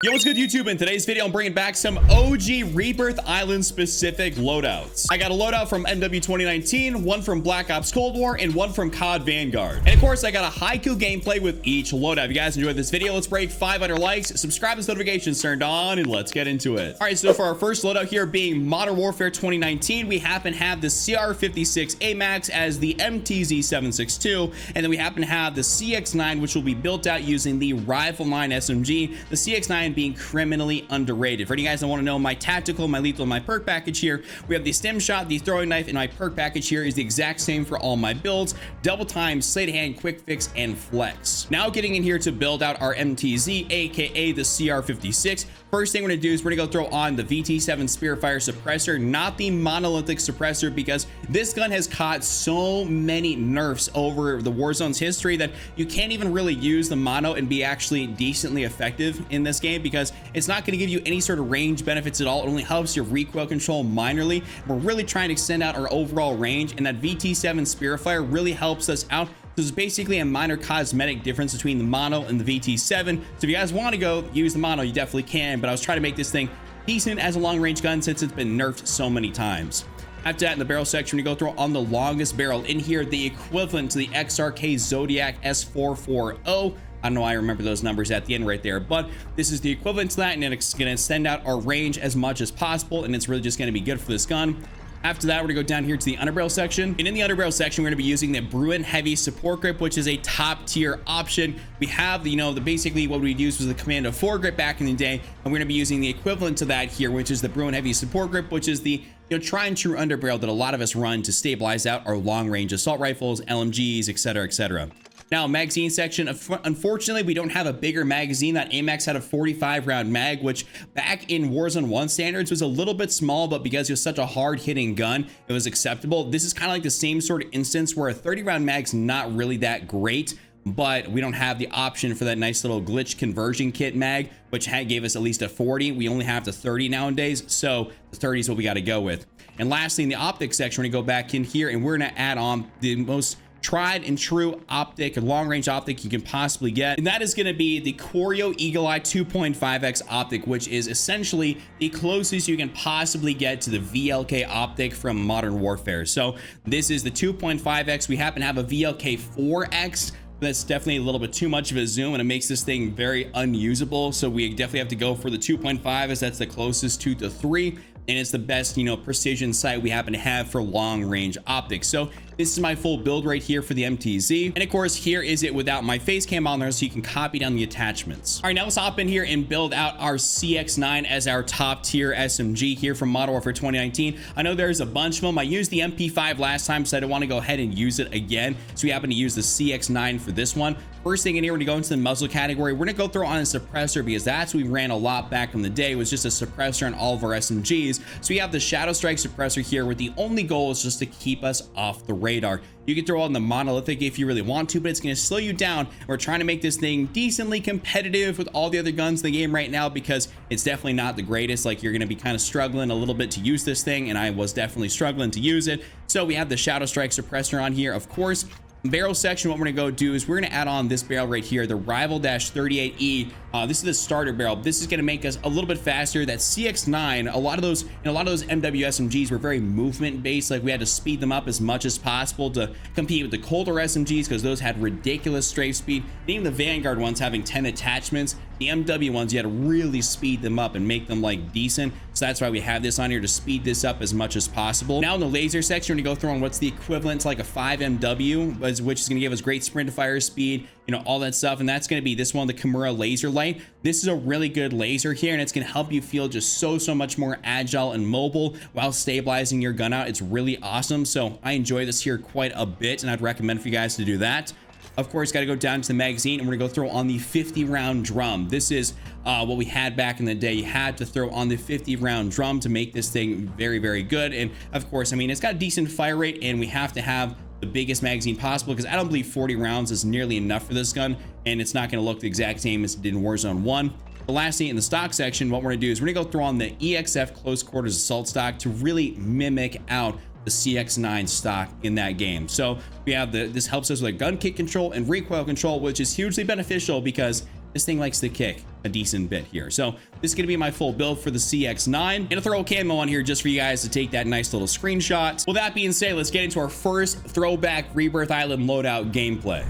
Yo, what's good, YouTube? In today's video, I'm bringing back some OG Rebirth Island specific loadouts. I got a loadout from MW 2019, one from Black Ops Cold War, and one from COD Vanguard. And of course, I got a haiku gameplay with each loadout. If you guys enjoyed this video, let's break 500 likes, subscribe and notifications turned on, and let's get into it. All right, so for our first loadout here being Modern Warfare 2019, we happen to have the CR56 Amax as the MTZ 762, and then we happen to have the CX9, which will be built out using the Rifle 9 SMG. The CX9 being criminally underrated. For any guys that want to know my tactical, my lethal, and my perk package here, we have the stim shot, the throwing knife, and my perk package here is the exact same for all my builds: double time, sleight of hand, quick fix, and flex. Now getting in here to build out our MTZ, aka the CR56. First thing we're gonna do is we're gonna go throw on the VT7 Spearfire suppressor, not the monolithic suppressor, because this gun has caught so many nerfs over the Warzone's history that you can't even really use the mono and be actually decently effective in this game, because it's not going to give you any sort of range benefits at all. It only helps your recoil control minorly. We're really trying to extend out our overall range, and that VT7 Spearfire really helps us out. So it's basically a minor cosmetic difference between the mono and the VT7. So if you guys want to go use the mono, you definitely can, but I was trying to make this thing decent as a long range gun since it's been nerfed so many times. After that, in the barrel section, we go through on the longest barrel in here, the equivalent to the XRK Zodiac S440. I don't know why I remember those numbers at the end right there, but this is the equivalent to that, and it's going to extend out our range as much as possible, and it's really just going to be good for this gun. After that, we're gonna go down here to the underbarrel section, and in the underbarrel section, we're gonna be using the Bruin Heavy Support Grip, which is a top tier option. We have the basically what we used was the Commando 4 grip back in the day, and we're gonna be using the equivalent to that here, which is the Bruin Heavy Support Grip, which is the tried and true underbarrel that a lot of us run to stabilize out our long range assault rifles, LMGs, etc., etc. Now, magazine section, unfortunately, we don't have a bigger magazine. That Amax had a 45 round mag, which back in Warzone 1 standards was a little bit small, but because it was such a hard hitting gun, it was acceptable. This is kind of like the same sort of instance where a 30 round mag's not really that great, but we don't have the option for that nice little glitch conversion kit mag, which gave us at least a 40. We only have the 30 nowadays, so the 30 is what we got to go with. And lastly, in the optics section, we're gonna go back in here and we're gonna add on the most tried and true optic, a long range optic you can possibly get, and that is going to be the Corio Eagle Eye 2.5x optic, which is essentially the closest you can possibly get to the VLK optic from Modern Warfare. So this is the 2.5x. We happen to have a VLK 4x. That's definitely a little bit too much of a zoom, and it makes this thing very unusable. So we definitely have to go for the 2.5, as that's the closest 2 to 3, and it's the best precision sight we happen to have for long range optics. So this is my full build right here for the MTZ, and of course here is it without my face cam on there, so you can copy down the attachments. All right, now let's hop in here and build out our CX9 as our top tier SMG here from Modern Warfare 2019. I know there's a bunch of them. I used the MP5 last time, so I don't want to go ahead and use it again, so we happen to use the CX9 for this one. First thing in here, we're gonna go into the muzzle category. We're gonna go throw on a suppressor, because that's what we ran a lot back in the day, was just a suppressor on all of our SMGs. So we have the Shadow Strike suppressor here, where the only goal is just to keep us off the radar. You can throw on the monolithic if you really want to, but it's going to slow you down. We're trying to make this thing decently competitive with all the other guns in the game right now, because it's definitely not the greatest. Like, you're going to be kind of struggling a little bit to use this thing, and I was definitely struggling to use it. So we have the Shadow Strike suppressor on here, of course. Barrel section, what we're gonna go do is we're gonna add on this barrel right here, the Rival-38E. This is the starter barrel. This is gonna make us a little bit faster. That CX9, a lot of those MW SMGs were very movement based. Like, we had to speed them up as much as possible to compete with the colder SMGs, because those had ridiculous strafe speed. And even the Vanguard ones having 10 attachments, the MW ones, you had to really speed them up and make them like decent. So that's why we have this on here, to speed this up as much as possible. Now in the laser section, we're gonna go through on what's the equivalent to like a 5 MW, which is gonna give us great sprint to fire speed, all that stuff. And that's gonna be this one, the Kimura laser light. This is a really good laser here, and it's gonna help you feel just so much more agile and mobile while stabilizing your gun out. It's really awesome. So I enjoy this here quite a bit, and I'd recommend for you guys to do that. Of course, got to go down to the magazine, and we're gonna go throw on the 50 round drum. This is what we had back in the day. You had to throw on the 50 round drum to make this thing very, very good. And of course, I mean, it's got a decent fire rate, and we have to have the biggest magazine possible, because I don't believe 40 rounds is nearly enough for this gun, and it's not going to look the exact same as it did in Warzone 1. The last thing in the stock section, what we're gonna do is we're gonna go throw on the EXF close quarters assault stock to really mimic out the CX9 stock in that game. So we have this helps us with gun kick control and recoil control, which is hugely beneficial, because this thing likes to kick a decent bit here. So this is gonna be my full build for the CX-9. Gonna throw a camo on here just for you guys to take that nice little screenshot. With that being said, let's get into our first throwback Rebirth Island loadout gameplay.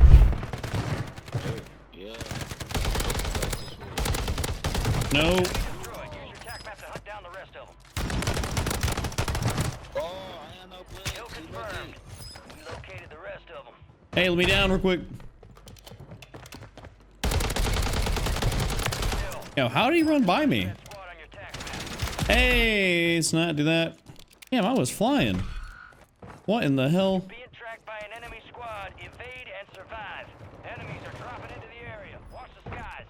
No. Hey, let me down real quick. Yo, how did he run by me? Hey, it's not do that. Damn, I was flying. What in the hell? Being tracked by an enemy squad. Evade and survive. Enemies are dropping into the area. Watch the skies.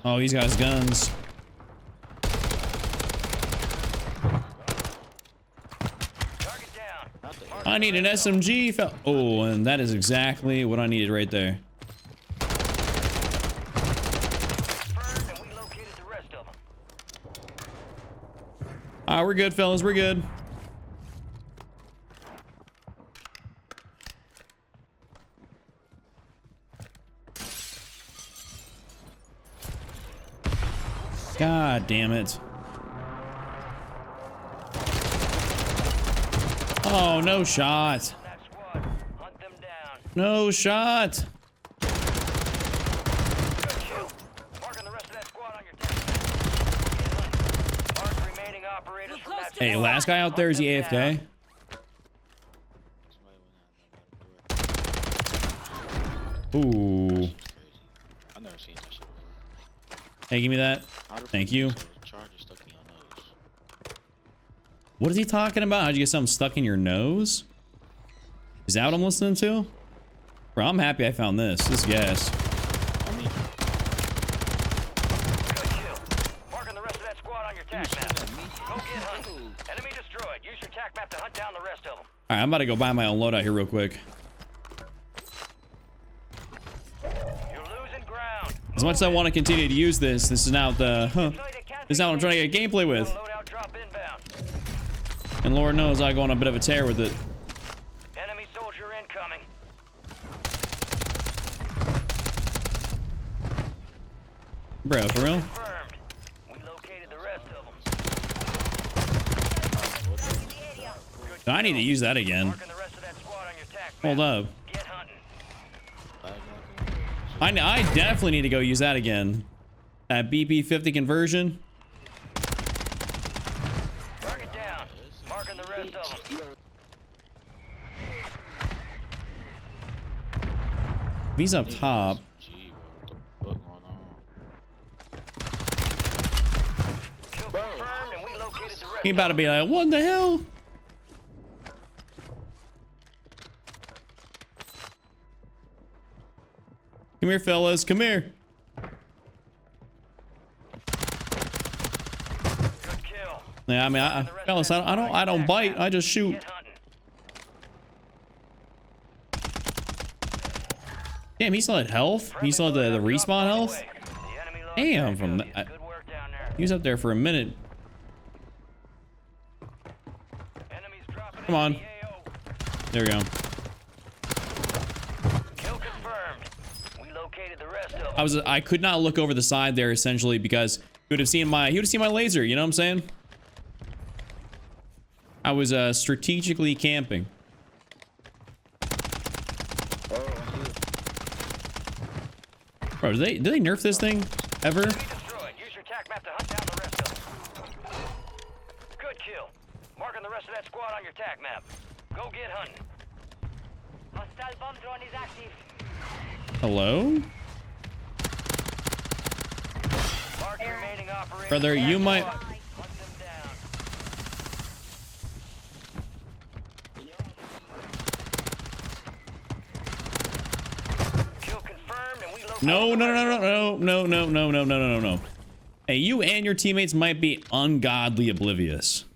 Oh, he's got his guns. I need an SMG. Oh, and that is exactly what I needed right there. Alright, we're good, fellas. We're good. God damn it. Oh, no shot. No shot. Hey, last guy out there, is he AFK? Ooh. Hey, give me that. Thank you. What is he talking about? How'd you get something stuck in your nose? Is that what I'm listening to? Bro, I'm happy I found this. This gas. Marking the rest of that squad on your tac map. Go get hunting. Enemy destroyed. Use your tac map to hunt down the rest of them. All right, I'm about to go buy my own loadout here real quick. You're losing ground. As much as I want to continue to use this, this is now the this is now what I'm trying to get gameplay with. Loadout drop inbound. And Lord knows I go on a bit of a tear with it. Enemy soldier incoming. Bro, for real? Confirmed. We located the rest of them. I need to use that again. Marking the rest of that squad on your tac map. Hold up. Get hunting. I definitely need to go use that again. That BP50 conversion. Mark it down. Marking the rest of them. If he's up top. Kill confirmed, and we located the rest. He about to be like, what the hell? Come here, fellas. Come here. Good kill. Yeah, I mean, fellas, I don't bite. I just shoot. Get hunting. Damn, he still had health. He still had the respawn health. The enemy lost Damn, from good that. work down there. He was up there for a minute. Enemies dropping Come on. into the AO. There we go. Kill confirmed. We located the rest of them. I could not look over the side there essentially because he would have seen my laser, you know what I'm saying? I was strategically camping. Bro, did they nerf this thing ever? Enemy destroyed. Use your tac map to hunt down the rest of them. Good kill. Marking the rest of that squad on your tac map. Go get hunting. Hostile bomb drone is active. Hello? Mark the remaining operators. Brother, you might... Hunt them down. Kill confirmed, and we located No. the rest. Hey, you and your teammates might be ungodly oblivious.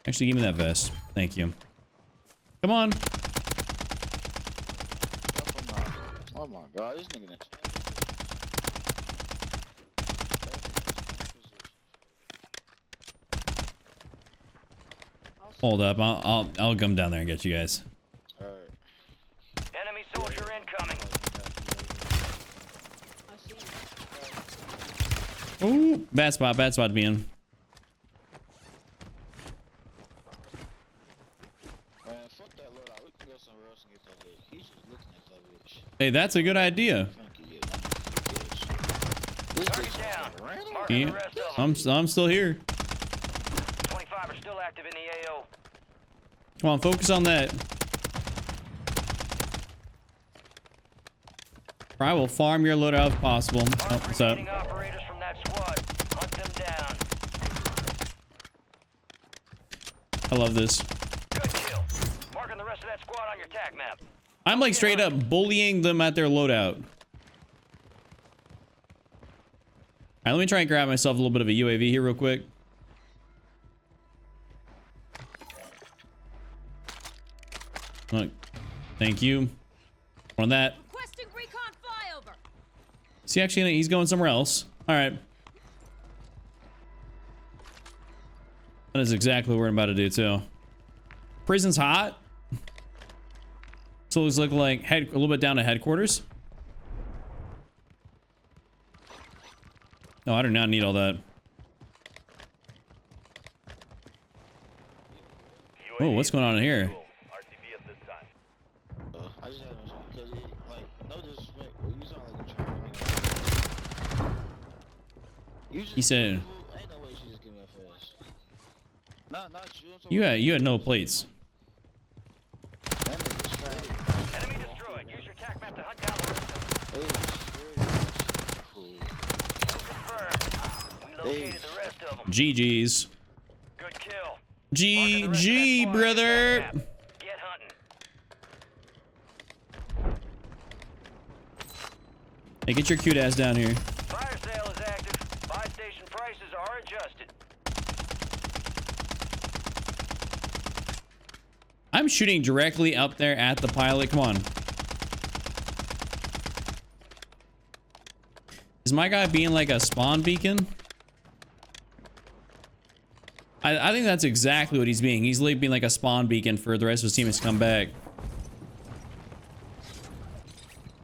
Actually, give me that vest. Thank you. Come on. Oh my god, this nigga next. Hold up. I'll come down there and get you guys. Alright. Enemy soldier incoming. I see you. Ooh, bad spot to be in. Man, fuck that loadout. We can go somewhere else and get that bitch. He's just looking at that bitch. Hey, that's a good idea. Funky, yeah. This Target bitch down. Yeah, Marking the rest of them. I'm still here. 25 are still active in the AO. Come on, focus on that. I will farm your loadout if possible. Oh, what's up? Remaining operators from that squad. Hunt them down. I love this. Good kill. Marking the rest of that squad on your tac map. I'm like straight up bullying them at their loadout. All right, let me try and grab myself a little bit of a UAV here real quick. Look, thank you. On that. Requesting recon flyover. See, actually, he's going somewhere else. All right. That is exactly what we're about to do too. Prison's hot. So it looks like a little bit down to headquarters. No, I do not need all that. Oh, what's going on in here? I just had no because it, like, no disrespect, but you sound like you're trying to you just, He said, ain't no way she just give me a fast. Not you. you had no plates. That nigga's straight. Enemy destroyed. Use your tac map to hunt down the rest of them. Cool. Confirmed. We located the rest of them. GG's. Good kill. GG, brother. Get hunting. Hey, get your cute ass down here. Fire sale is active. Buy station prices are adjusted. I'm shooting directly up there at the pilot. Come on. Is my guy being like a spawn beacon? I think that's exactly what he's being. He's like being like a spawn beacon for the rest of his team to come back.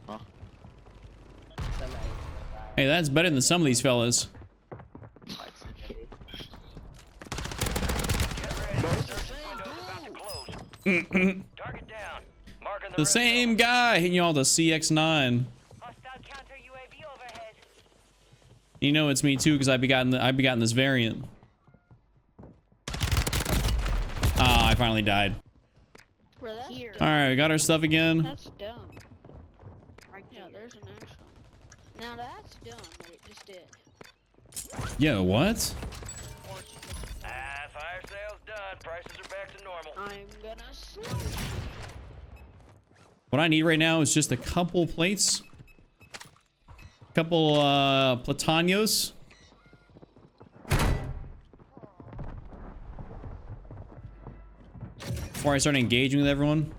Huh? Hey, that's better than some of these fellas. Get ready. Search window's about to close. Target down. Marking the The rest same of guy hitting you all the CX9. Hostile counter UAV overhead. You know it's me too because I begotten this variant. Ah, I finally died. Bro, that's here. All right, we got our stuff again. That's dumb. Right yeah, there's an actual. Now that's dumb that it just did. Yo, what? fire sale's done. Prices are back to normal. I'm gonna smash. What I need right now is just a couple plates. Couple platanos. Before I start engaging with everyone.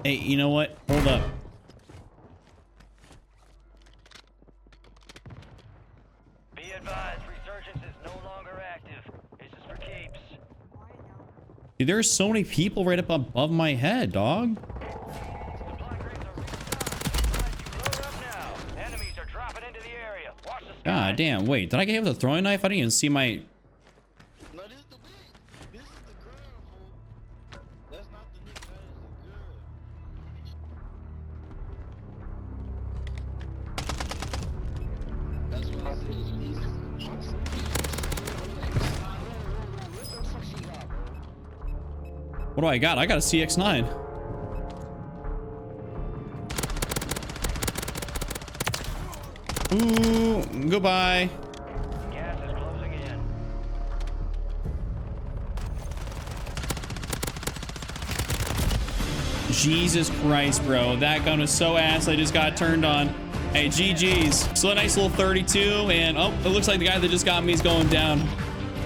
Hey, you know what? Hold up. Be advised, resurgence is no longer active. This is for keeps. Dude, there are so many people right up above my head, dog. Supply crates are restocked. Load up now. Enemies are dropping into the area. Watch the sky. God damn, wait, did I get hit with a throwing knife? I didn't even see my... No, this is the big. This is the girl, fool. That's not the nigga. That is the girl. That's what I said. What do I got? I got a CX9. Ooh, goodbye. Gas is closing in. Jesus Christ, bro. That gun was so ass. I just got turned on. Hey, GG's. So a nice little 32. And, oh, it looks like the guy that just got me is going down.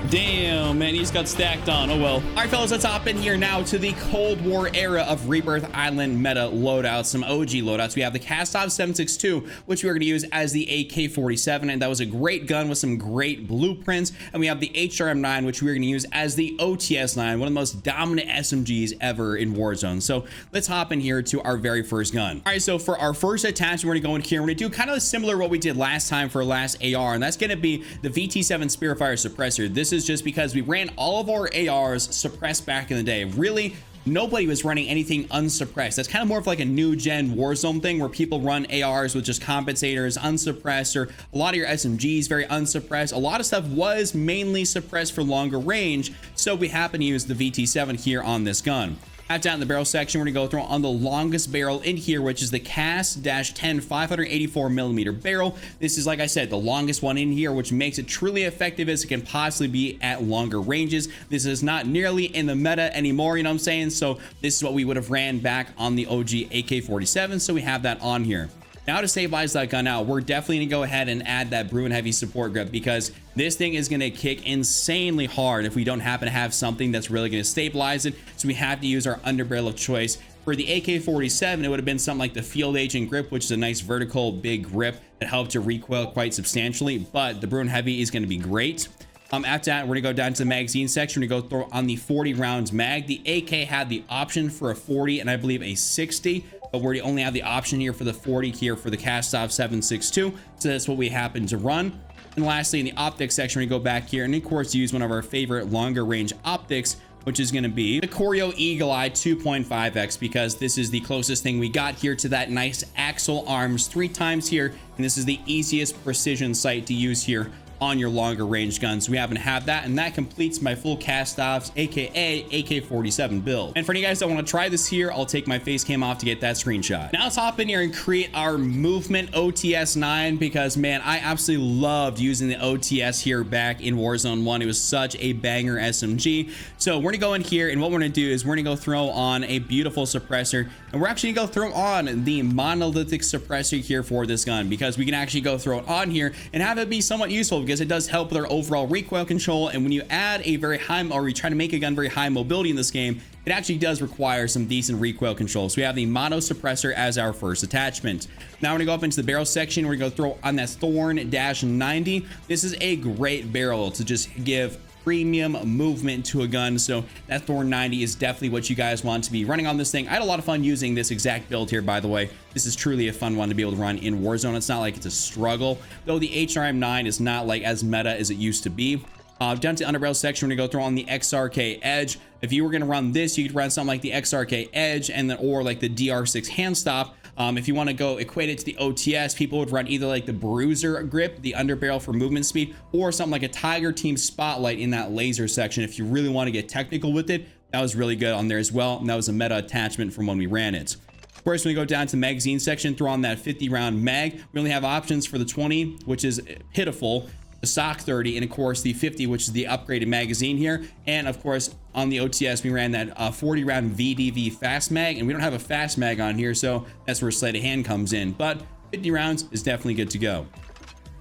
Damn, man, he just got stacked on. Oh well. All right, fellas, let's hop in here now to the Cold War era of Rebirth Island meta loadouts, some OG loadouts. We have the Kastov 7.62, which we're going to use as the AK-47, and that was a great gun with some great blueprints. And we have the HRM9, which we're going to use as the OTS9, one of the most dominant SMGs ever in Warzone. So let's hop in here to our very first gun. All right, so for our first attachment, we're going to go in here. We're going to do kind of similar to what we did last time for our last AR, and that's going to be the VT7 Spearfire suppressor. This is just because we ran all of our ARs suppressed back in the day. Really, nobody was running anything unsuppressed. That's kind of more of like a new gen Warzone thing where people run ARs with just compensators unsuppressed, or a lot of your SMGs very unsuppressed. A lot of stuff was mainly suppressed for longer range, so we happen to use the VT7 here on this gun. Down in the barrel section, we're gonna go through on the longest barrel in here, which is the CAS-10 584mm barrel. This is, like I said, the longest one in here, which makes it truly effective as it can possibly be at longer ranges. This is not nearly in the meta anymore, you know what I'm saying? So this is what we would have ran back on the OG AK-47, so we have that on here. Now to stabilize that gun out, we're definitely gonna go ahead and add that Bruin Heavy support grip, because this thing is gonna kick insanely hard if we don't happen to have something that's really gonna stabilize it. So we have to use our underbarrel of choice. For the AK-47, it would have been something like the Field Agent grip, which is a nice vertical big grip that helped to recoil quite substantially, but the Bruin Heavy is gonna be great. After that, we're gonna go down to the magazine section. We're gonna go throw on the 40 rounds mag. The AK had the option for a 40 and I believe a 60, but we only have the option here for the 40 here for the Kastov 7.62, so that's what we happen to run. And lastly, in the optics section, we go back here and of course use one of our favorite longer range optics, which is going to be the Corio Eagle Eye 2.5x, because this is the closest thing we got here to that nice axle arms 3 times here, and this is the easiest precision sight to use here on your longer range guns. We happen to have that, and that completes my full Kastov's aka AK-47 build. And for you guys that want to try this here, I'll take my face cam off to get that screenshot. Now let's hop in here and create our movement OTS9, because man, I absolutely loved using the OTS here back in Warzone 1. It was such a banger SMG. So we're gonna go in here, and what we're gonna do is we're gonna go throw on a beautiful suppressor, and we're actually gonna go throw on the monolithic suppressor here for this gun, because we can actually go throw it on here and have it be somewhat useful, because it does help with our overall recoil control. And when you add a very high, or you try to make a gun very high mobility in this game, it actually does require some decent recoil control. So we have the mono suppressor as our first attachment. Now we're gonna go up into the barrel section. We're gonna go throw on that Thorn-90. This is a great barrel to just give premium movement to a gun, so that Thorn 90 is definitely what you guys want to be running on this thing. I had a lot of fun using this exact build here, by the way. This is truly a fun one to be able to run in Warzone. It's not like it's a struggle, though the HRM9 is not like as meta as it used to be. Down to the underbarrel section, we're gonna go throw on the XRK Edge. If you were gonna run this, you could run something like the XRK Edge, and then or like the DR6 hand stop. If you want to go equate it to the OTS, people would run either like the Bruiser grip, the underbarrel for movement speed, or something like a Tiger Team Spotlight in that laser section. If you really want to get technical with it, that was really good on there as well, and that was a meta attachment from when we ran it. Of course, when we go down to the magazine section, throw on that 50 round mag. We only have options for the 20, which is pitiful, the SOC 30, and of course the 50, which is the upgraded magazine here. And of course on the OTS we ran that 40 round VDV fast mag, and we don't have a fast mag on here, so that's where sleight of hand comes in, but 50 rounds is definitely good to go.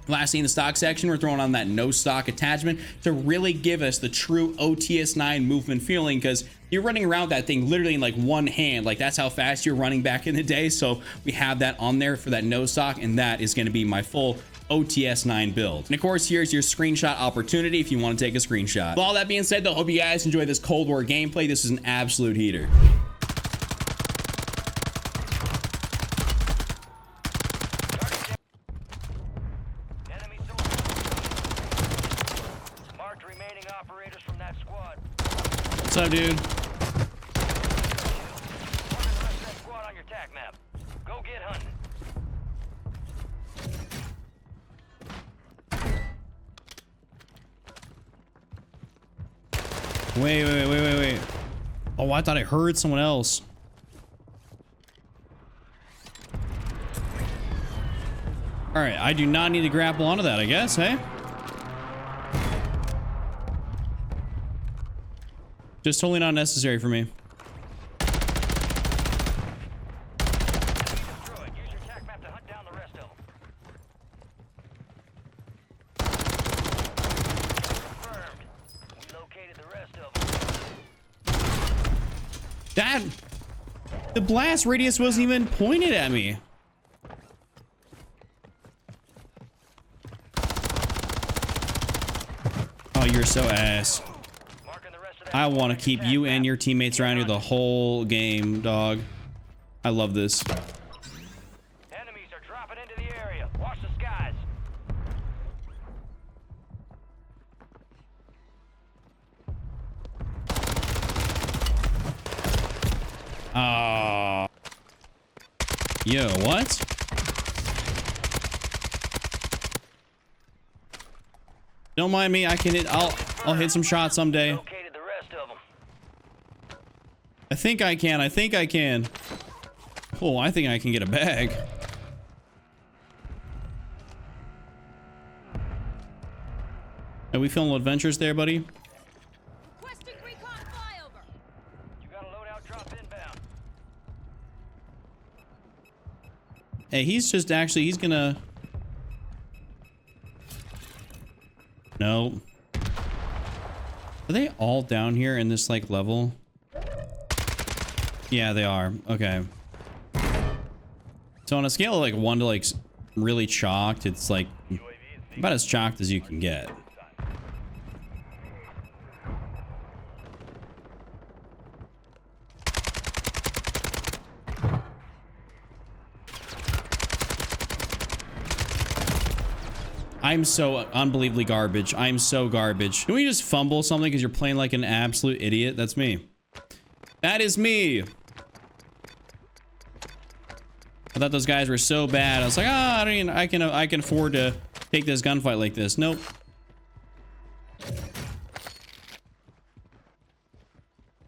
Lastly, in the stock section, we're throwing on that no stock attachment to really give us the true OTS9 movement feeling, because you're running around that thing literally in like one hand. Like that's how fast you're running back in the day. So we have that on there for that no stock, and that is going to be my full OTS9 build. And of course, here's your screenshot opportunity if you want to take a screenshot. With all that being said, though, hope you guys enjoy this Cold War gameplay. This is an absolute heater. Enemy soldier. Marked remaining operators from that squad. What's up, dude? Marking the rest of that squad on your tac map. Go get hunting. Wait. Oh, I thought I heard someone else. All right, I do not need to grapple onto that, I guess, hey? Just totally not necessary for me. Destroyed. Use your tac map to hunt down the rest of them. Confirmed. That... The blast radius wasn't even pointed at me. Oh, you're so ass. I want to keep you and your teammates around here the whole game, dog. I love this. Enemies are dropping into the area. Watch the skies. Yo, what? Don't mind me. I can hit. I'll hit some shots someday. Located the rest of them. I think I can. I think I can. Oh, I think I can get a bag. Are we feeling adventures there, buddy? Requesting recon flyover. You got a loadout drop inbound. Hey, he's just actually, he's gonna... No. Are they all down here in this, like, level? Yeah, they are. Okay. So on a scale of, like, 1 to, like, really chalked, it's, like, about as chalked as you can get. I'm so unbelievably garbage. I'm so garbage. Can we just fumble something because you're playing like an absolute idiot? That's me. That is me. I thought those guys were so bad. I was like, ah, I mean, I can afford to take this gunfight like this. Nope.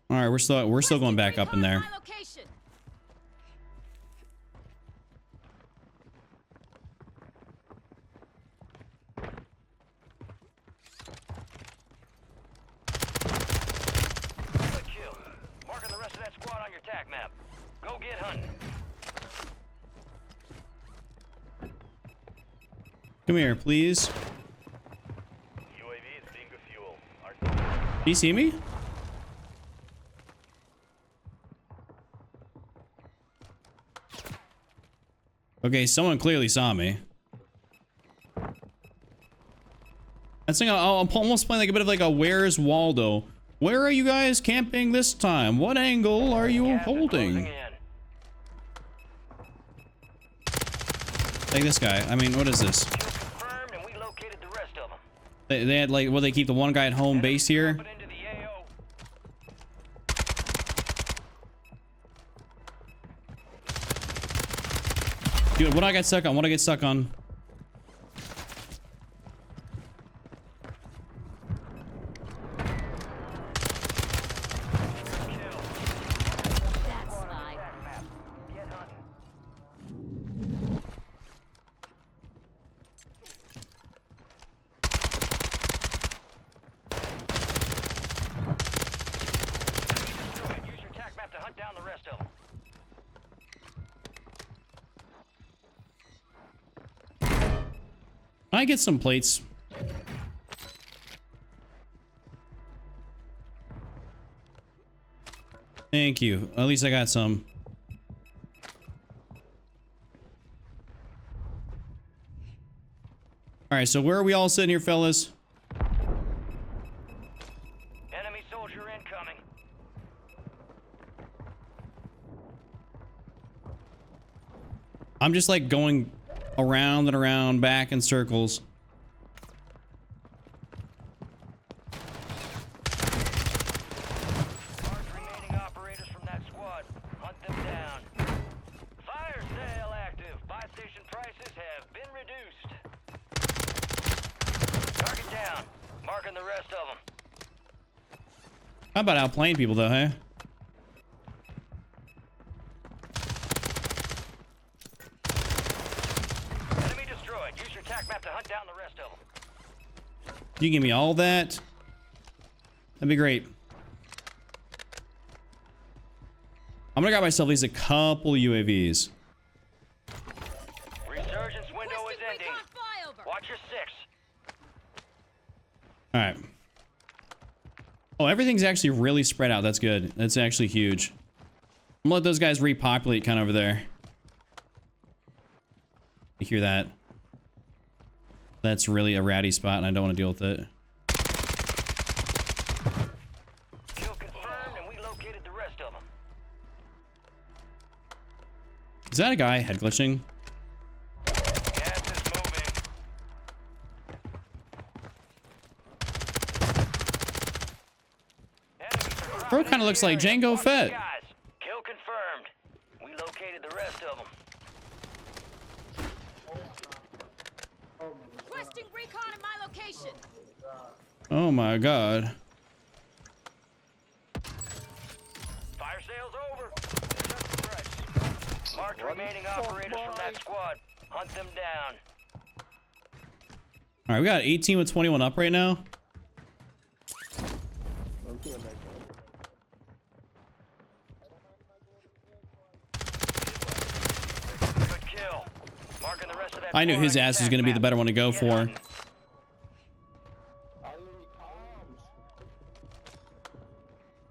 All right, we're still going back up in there. My location. Good kill. Marking the rest of that squad on your tac map. Go get hunting. Come here, please. UAV is being fuel. Do you see me? Okay, someone clearly saw me. That's thing. I'm almost playing like a bit of like a Where's Waldo. Where are you guys camping this time? What angle are you holding? Like this guy. I mean, what is this? Confirmed, and we located the rest of them. They had like, well, they keep the one guy at home base here. Dropping into the AO. Dude, what do I get stuck on? What do I get stuck on? That's fine. Get hunting. Use your tac map to hunt down the rest of them. I get some plates. Thank you. At least I got some. All right, so where are we all sitting here, fellas? Enemy soldier incoming. I'm just like going around and around, back in circles. Mark remaining operators from that squad. Hunt them down. Fire sale active. Buy station prices have been reduced. Target down. Marking the rest of them. How about outplaying people though, huh? Enemy destroyed. Use your tac map to hunt down the rest of them. You give me all that? That'd be great. I'm gonna grab myself at least a couple UAVs. Resurgence window is Requesting ending. recon flyover. Watch your six. All right. Oh, everything's actually really spread out. That's good. That's actually huge. gonna let those guys repopulate kind of over there. You hear that? That's really a ratty spot and I don't want to deal with it. Kill confirmed, and we located the rest of them. Is that a guy head glitching? Gas is moving. Bro kind of looks like Django Fett. Guys, kill confirmed. We located the rest of them. Requesting recon in my location. Oh my god. Fire sales over. They're just fresh. Mark the remaining operators from that squad. Hunt them down. All right, we got 18 with 21 up right now. Good kill. Marking the rest of that I knew squad his on your ass was attack going to be the map. better one to go Get for. hunting.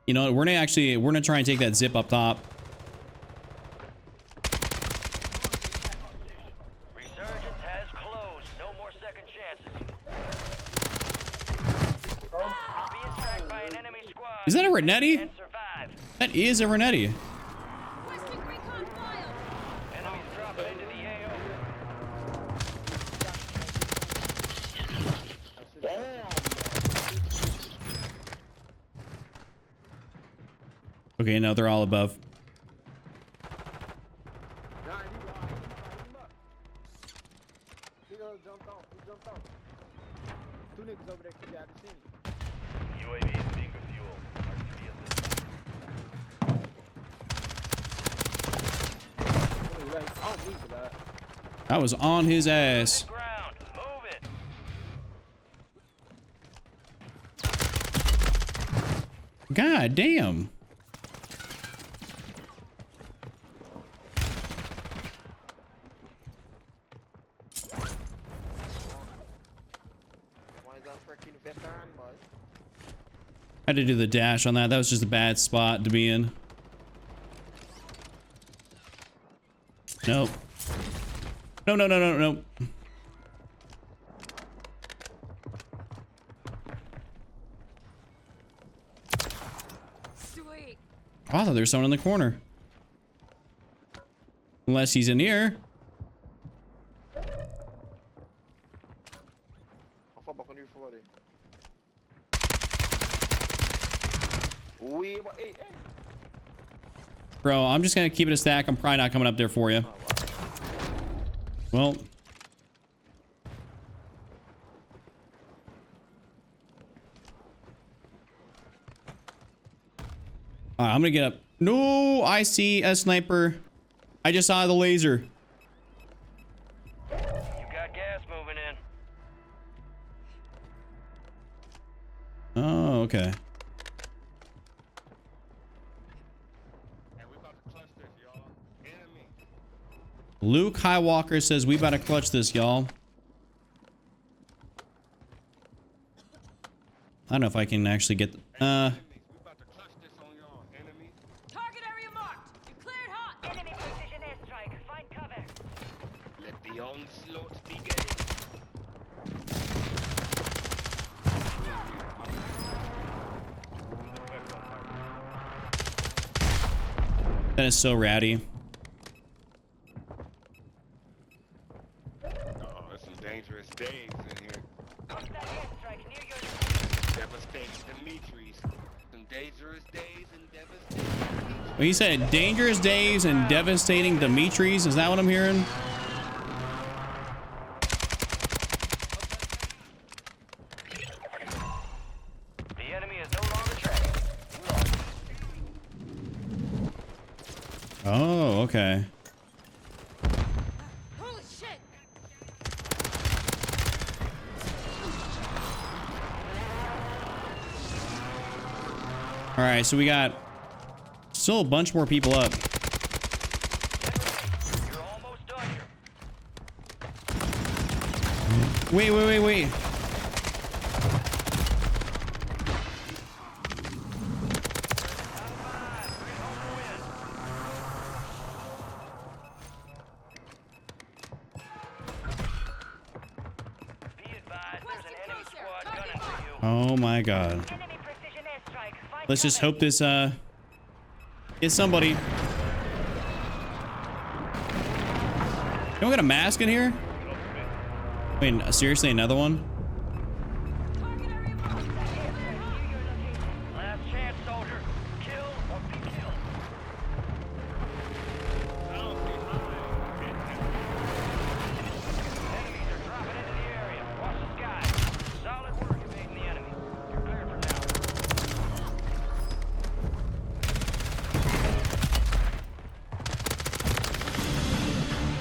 You know, we're gonna try and take that zip up top. Resurgence has closed. No more second chances. Being tracked by an enemy squad. Is that a Renetti? And survive. That is a Renetti. Requesting recon flyover. Enemies dropping into the AO. Okay, no, they're all above. UAV is being refueled. That was on his ass. Ground. Move it. God damn. Had to do the dash on that. That was just a bad spot to be in. Nope. No, no, no, no, no. Sweet. Oh, I thought there was someone in the corner. Unless he's in here. Bro, I'm just gonna keep it a stack. I'm probably not coming up there for you. Well. Alright, I'm gonna get up. No, I see a sniper. I just saw the laser. You got gas moving in. Oh, okay. Luke Highwalker says we about to clutch this, y'all. I don't know if I can actually get Target area marked. You cleared hot. Enemy precision airstrike. Find cover. Let the onslaught begin. that is so ratty. Dangerous days in here. Hostile airstrike near your Devastating Dimitris. Some dangerous days and devastating. Well, you said dangerous days and devastating Dimitris. Is that what I'm hearing? The enemy is no longer tracking. Oh, okay. Holy shit. All right, so we got still a bunch more people up. You're almost done here. Wait, wait, wait, wait. Oh my God. Let's just hope this is somebody. Don't we got a mask in here? I mean, seriously, another one? Last chance, soldier. Kill or be killed. Enemies are dropping into the area. Watch the sky. Solid work evading the enemy. You're cleared for now.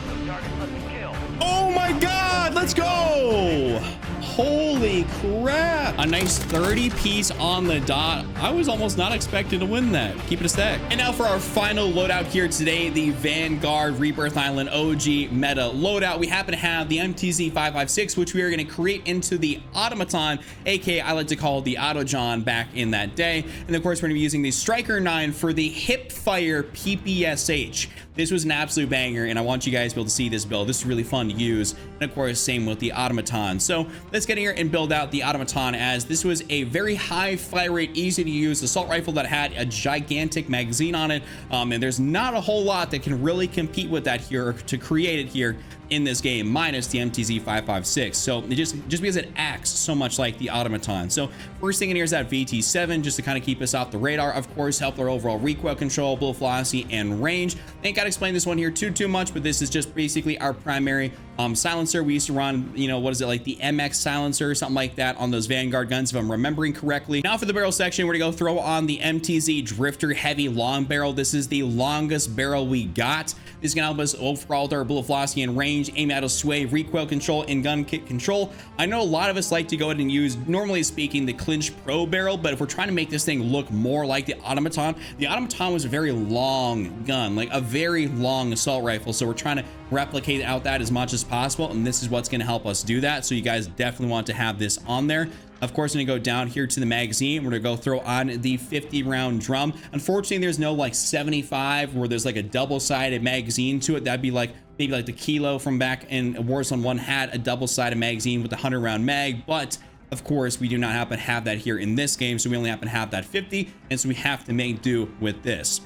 Those targets must be killed. Oh my God, let's go. Holy crap. A nice 30 piece on the dot. I was almost not expecting to win that. Keep it a stack. And now for our final loadout here today, the Vanguard Rebirth Island OG meta loadout. We happen to have the MTZ 556, which we are going to create into the Automaton, aka I like to call the Autojohn back in that day. And of course, we're going to be using the Striker 9 for the Hipfire PPSH. This was an absolute banger, and I want you guys to be able to see this build. This is really fun to use. And of course, same with the Automaton. So let's get in here and build out the Automaton, as this was a very high fire rate, easy to use assault rifle that had a gigantic magazine on it. And there's not a whole lot that can really compete with that here, or to create it here in this game, minus the MTZ 556. So it just because it acts so much like the Automaton. So first thing in here is that VT7, just to kind of keep us off the radar. Of course, help our overall recoil control, bullet velocity, and range. Ain't gotta explain this one here too much, but this is just basically our primary silencer. We used to run, you know, what is it, like the MX silencer or something like that on those Vanguard guns, if I'm remembering correctly. Now for the barrel section, we're gonna go throw on the MTZ Drifter Heavy Long Barrel. This is the longest barrel we got. This is gonna help us overall our bullet velocity and range, aim out of sway, recoil control, and gun kick control. I know a lot of us like to go ahead and use, normally speaking, the Clinch Pro barrel, but if we're trying to make this thing look more like the Automaton was a very long gun, like a very long assault rifle. So we're trying to replicate out that as much as possible, and this is what's going to help us do that. So you guys definitely want to have this on there. Of course, I'm gonna go down here to the magazine. We're gonna go throw on the 50 round drum. Unfortunately, there's no like 75 where there's like a double-sided magazine to it. That'd be like maybe like the Kilo from back in Warzone 1 had a double-sided magazine with a 100 round mag, but of course we do not happen to have that here in this game. So we only happen to have that 50, and so we have to make do with this.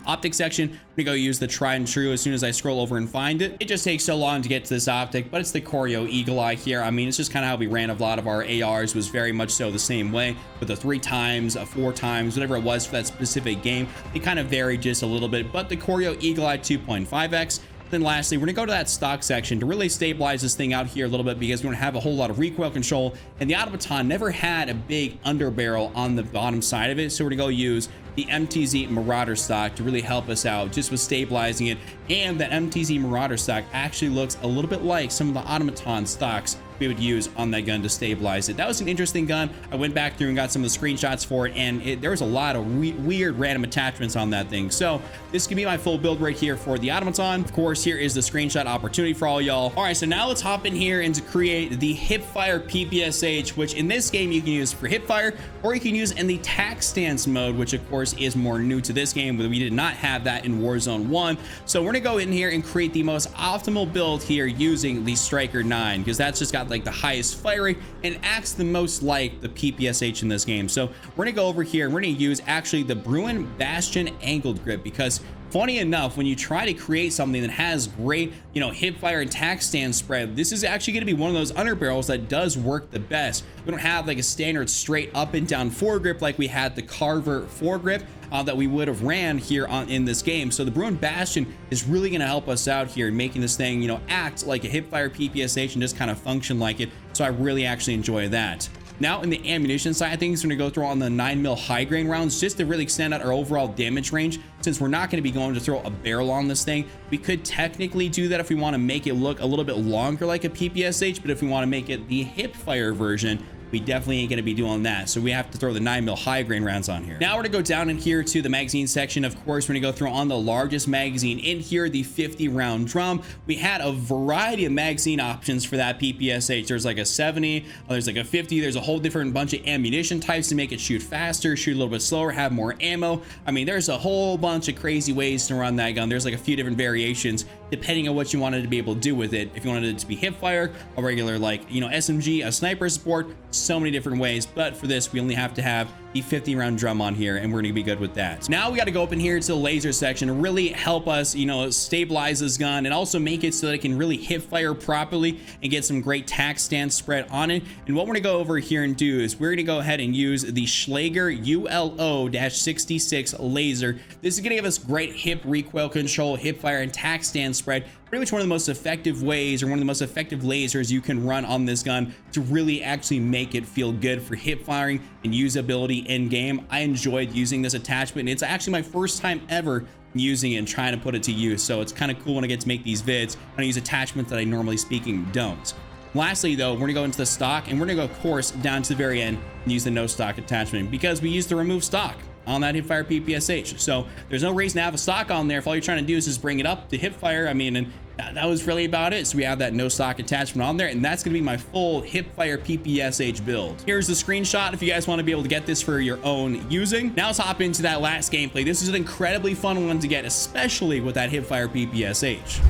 Optic section, I'm gonna go use the tried and true as soon as I scroll over and find it. It just takes so long to get to this optic, but it's the Choreo Eagle Eye here. I mean, it's just kind of how we ran a lot of our ARs, was very much so the same way, with the 3 times, 4 times, whatever it was for that specific game. It kind of varied just a little bit, but the Choreo Eagle Eye 2.5x. Then lastly, we're gonna go to that stock section to really stabilize this thing out here a little bit, because we don't have a whole lot of recoil control, and the Automaton never had a big underbarrel on the bottom side of it. So we're gonna go use the MTZ Marauder stock to really help us out just with stabilizing it. And that MTZ Marauder stock actually looks a little bit like some of the Automaton stocks we would use on that gun to stabilize it. That was an interesting gun. I went back through and got some of the screenshots for it, and there was a lot of weird random attachments on that thing. So this could be my full build right here for the Automaton. Of course, here is the screenshot opportunity for all y'all. All right, so now let's hop in here and to create the Hipfire PPSH, which in this game you can use for Hipfire, or you can use in the tac stance mode, which of course is more new to this game, but we did not have that in Warzone 1. So we're gonna go in here and create the most optimal build here using the Striker 9, because that's just got like the highest fire rate and acts the most like the PPSH in this game. So we're gonna go over here and we're gonna use actually the Bruin Bastion angled grip, because funny enough, when you try to create something that has great, you know, hipfire and tac stand spread, this is actually going to be one of those underbarrels that does work the best. We don't have like a standard straight up and down foregrip like we had the Carver foregrip that we would have ran here in this game. So the Bruin Bastion is really going to help us out here in making this thing, you know, act like a hipfire PPSH and just kind of function like it. So I really actually enjoy that. Now in the ammunition side of things, we're gonna go through on the 9mm high grain rounds just to really extend out our overall damage range. Since we're not gonna be going to throw a barrel on this thing, we could technically do that if we wanna make it look a little bit longer like a PPSH, but if we wanna make it the Hipfire version, we definitely ain't gonna be doing that. So we have to throw the 9mm high grain rounds on here. Now we're gonna go down in here to the magazine section. Of course, we're gonna go through on the largest magazine in here, the 50 round drum. We had a variety of magazine options for that PPSH. There's like a 70, there's like a 50, there's a whole different bunch of ammunition types to make it shoot faster, shoot a little bit slower, have more ammo. I mean, there's a whole bunch of crazy ways to run that gun. There's like a few different variations depending on what you wanted to be able to do with it. If you wanted it to be hipfire, a regular like, you know, SMG, a sniper support, so many different ways, but for this, we only have to have the 50 round drum on here, and we're gonna be good with that. Now we got to go up in here to the laser section to really help us, you know, stabilize this gun and also make it so that it can really hip fire properly and get some great tack stance spread on it. And what we're gonna go over here and do is we're gonna go ahead and use the Schlager ULO-66 laser. This is gonna give us great hip recoil control, hip fire, and tack stance spread. Pretty much one of the most effective ways, or one of the most effective lasers you can run on this gun to really actually make it feel good for hip firing and usability in game. I enjoyed using this attachment, and it's actually my first time ever using it and trying to put it to use. So it's kind of cool when I get to make these vids and I use attachments that I normally speaking don't. Lastly though, we're gonna go into the stock, and we're gonna go, of course, down to the very end and use the no stock attachment because we used to remove stock on that Hipfire PPSH. So there's no reason to have a stock on there if all you're trying to do is just bring it up to Hipfire. I mean, and that was really about it. So we have that no stock attachment on there, and that's gonna be my full Hipfire PPSH build. Here's the screenshot if you guys want to be able to get this for your own using. Now let's hop into that last gameplay. This is an incredibly fun one to get, especially with that Hipfire PPSH.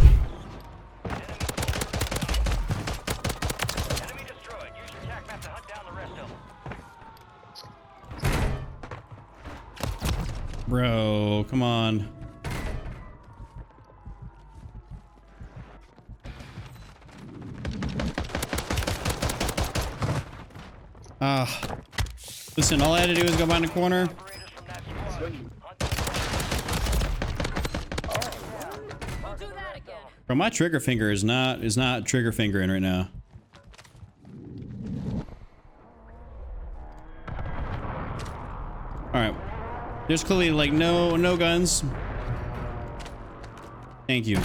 Enemy destroyed. Use your tac map to hunt down the rest of them. Bro, come on. Listen, all I had to do was go behind the corner. Operators from that squad. We'll do that again. Bro, my trigger finger is not trigger fingering right now. All right, there's clearly like no guns. Thank you.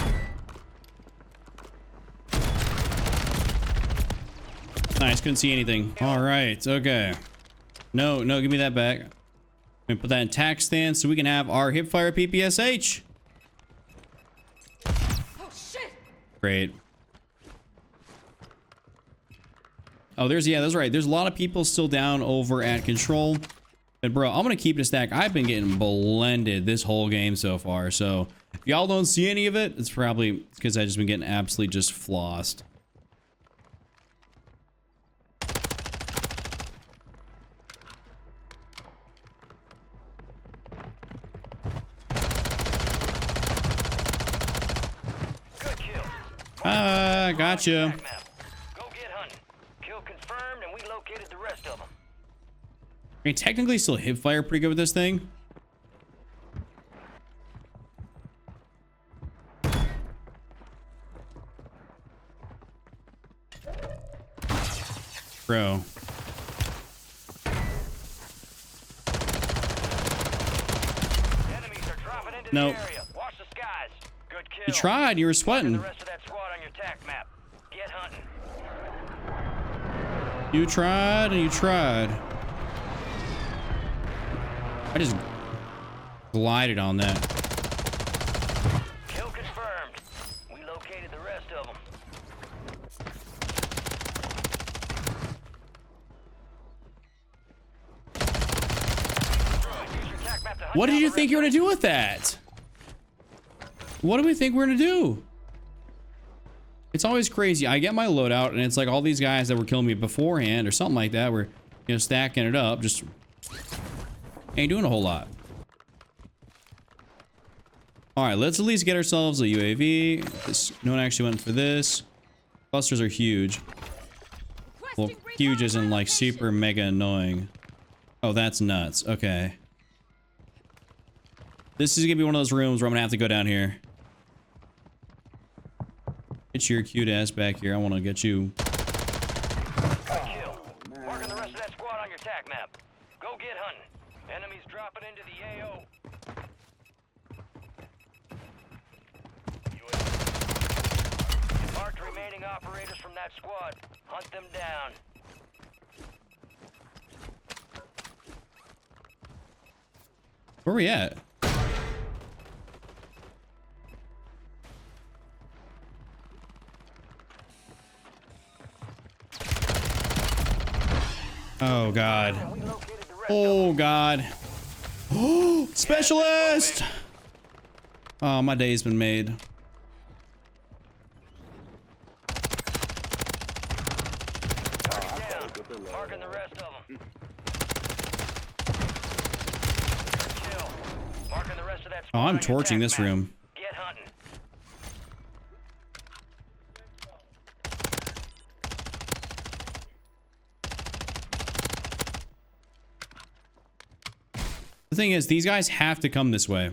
Nice, couldn't see anything. All right, okay. No, give me that back. Let me put that in tack stance so we can have our Hipfire PPSH. Oh shit! Great. Oh, that's right. There's a lot of people still down over at control. But bro, I'm gonna keep it a stack. I've been getting blended this whole game so far. So if y'all don't see any of it, it's probably because I just been getting absolutely just flossed. Gotcha. Go get hunting. Kill confirmed, and we located the rest of them. I mean, technically still hip fire pretty good with this thing. Bro. Enemies are dropping into Nope. the area. Watch the skies. Good kill. You tried, you were The sweating. rest of that squad on your tac map. Get hunting. You tried and you tried. I just glided on that. Kill confirmed. We located the rest of them. Use your tac map to hunt What down did you the think you were gonna do with that? What do we think we're gonna do? It's always crazy. I get my loadout and it's like all these guys that were killing me beforehand or something like that were, you know, stacking it up. Just ain't doing a whole lot. All right, let's at least get ourselves a UAV. No one actually went for this. Clusters are huge. Well, huge isn't like super mega annoying. Oh, that's nuts. Okay. This is gonna be one of those rooms where I'm gonna have to go down here. Get your cute ass back here. I want to get you. Good kill. Marking the rest of that squad on your tac map. Go get hunting. Enemies dropping into the AO. Marked remaining operators from that squad. Hunt them down. Where are we at? Oh God. Oh God. Oh, specialist. Oh, my day's been made. Marking the rest Oh, I'm On your torching attack this map. room. Get hunting. The thing is, these guys have to come this way.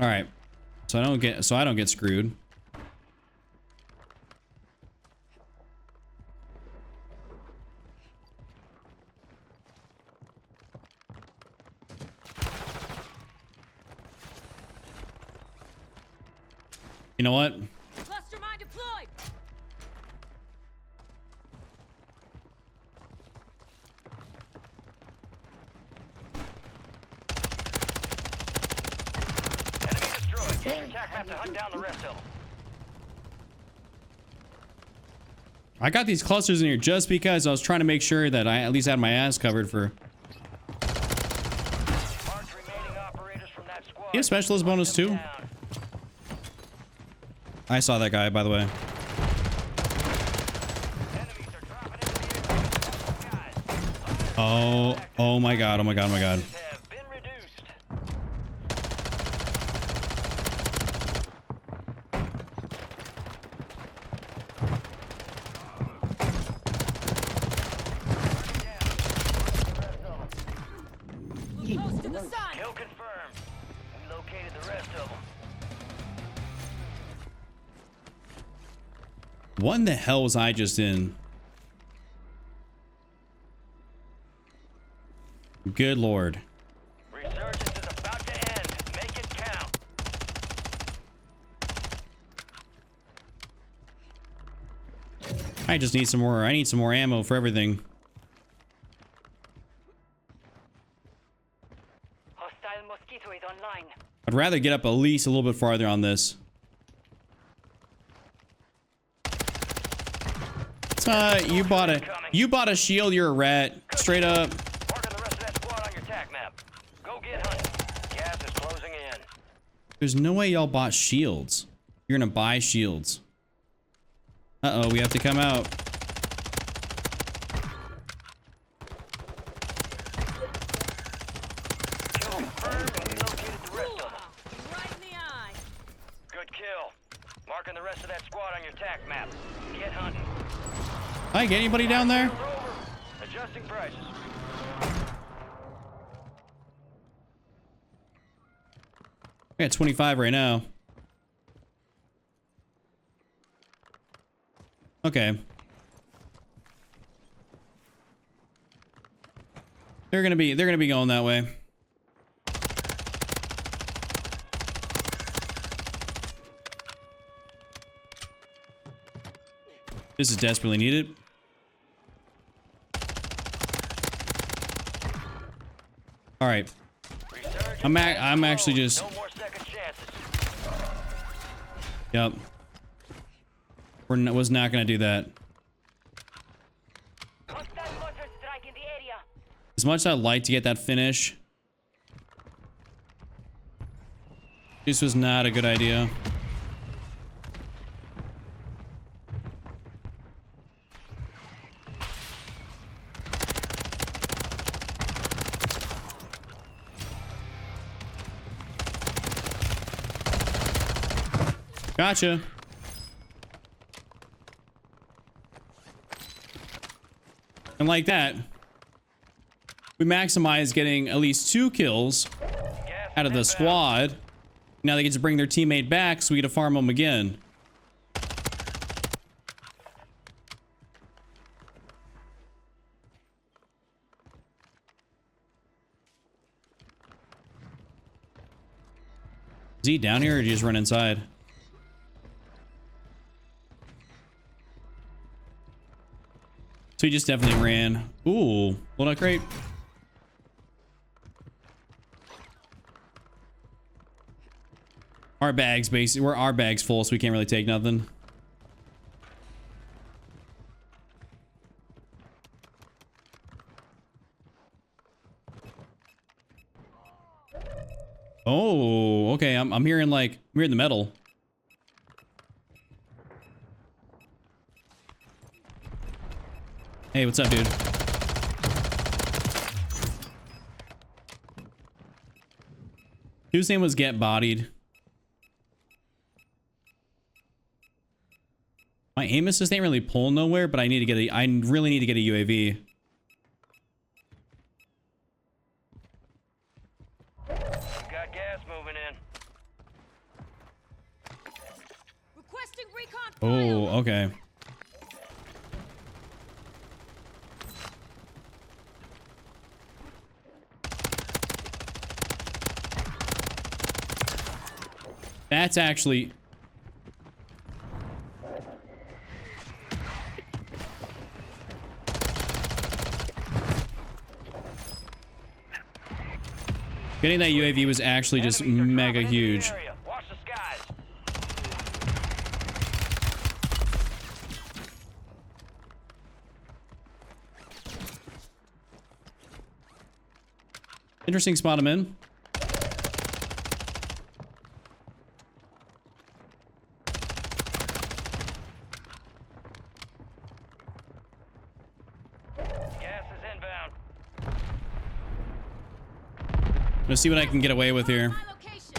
All right. So I don't get screwed. You know what? Cluster mine deployed. Enemy destroyed. Use your attack map to hunt down the rest of them. I got these clusters in here just because I was trying to make sure that I at least had my ass covered for... Mark remaining operators from that squad. You have specialist bonus too? Down. I saw that guy, by the way. Enemies are dropping into the area. Guys, Oh my god, oh my god, oh my god. have been reduced. Move close to the sun. Kill confirmed. We located the rest of them. What in the hell was I just in? Good lord. Resurgence is about to end. Make it count. I just need some more. I need some more ammo for everything. Hostile mosquito is online. I'd rather get up at least a little bit farther on this. You bought a shield, you're a rat. Straight up. Marking the rest of that squad on your attack map. Go get hunting. Gas is closing in. There's no way y'all bought shields. You're gonna buy shields. Uh-oh, we have to come out. Kill confirmed. We located the rest of them. Right in the eye. Good kill. Marking the rest of that squad on your attack map. Get hunting. Hi, get anybody down there? Over. Adjusting prices. I got 25 right now. Okay. They're gonna be going that way. This is desperately needed. All right. I'm actually just. No more second chances. Yep. Was not gonna do that. Hostile mortar strike in the area. As much as I'd like to get that finish, this was not a good idea. Gotcha. And like that, we maximize getting at least 2 kills out of the squad. Now they get to bring their teammate back so we get to farm them again. Is he down here or did he just run inside? So he just definitely ran. Ooh, well, not great. Our bags, basically, our bag's full, so we can't really take nothing. Oh, okay. I'm hearing like, I'm hearing the metal. Hey, what's up, dude? Dude's name was Get Bodied. My aim assist ain't really pulling nowhere, but I really need to get a UAV. Got gas moving in. Requesting recon Oh, okay. That's actually... Getting that UAV was actually just mega huge. Watch the skies. Interesting spot I'm in. Gas is inbound. Let's see what I can get away with here. my location.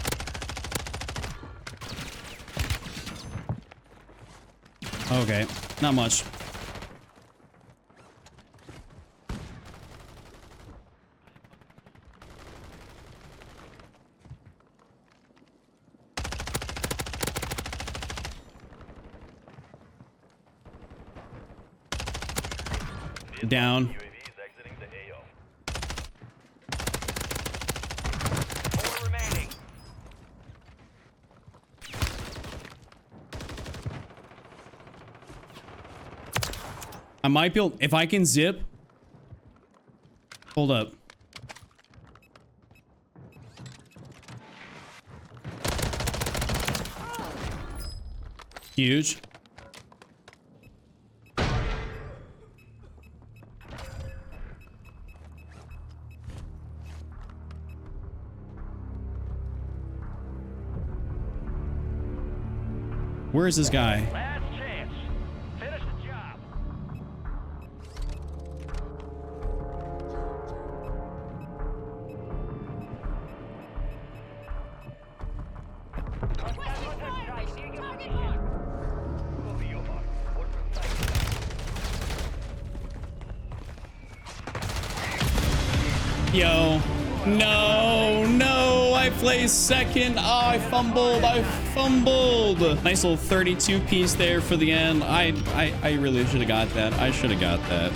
Okay, not much. Down. Four remaining. I might be able, if I can zip. Hold up. Huge. Where is this guy? Last chance. Finish the job. Requesting fire mission. Target marked. Yo. No, I placed second. Oh, I fumbled. Nice little 32 piece there for the end. I really should have got that. I should have got that.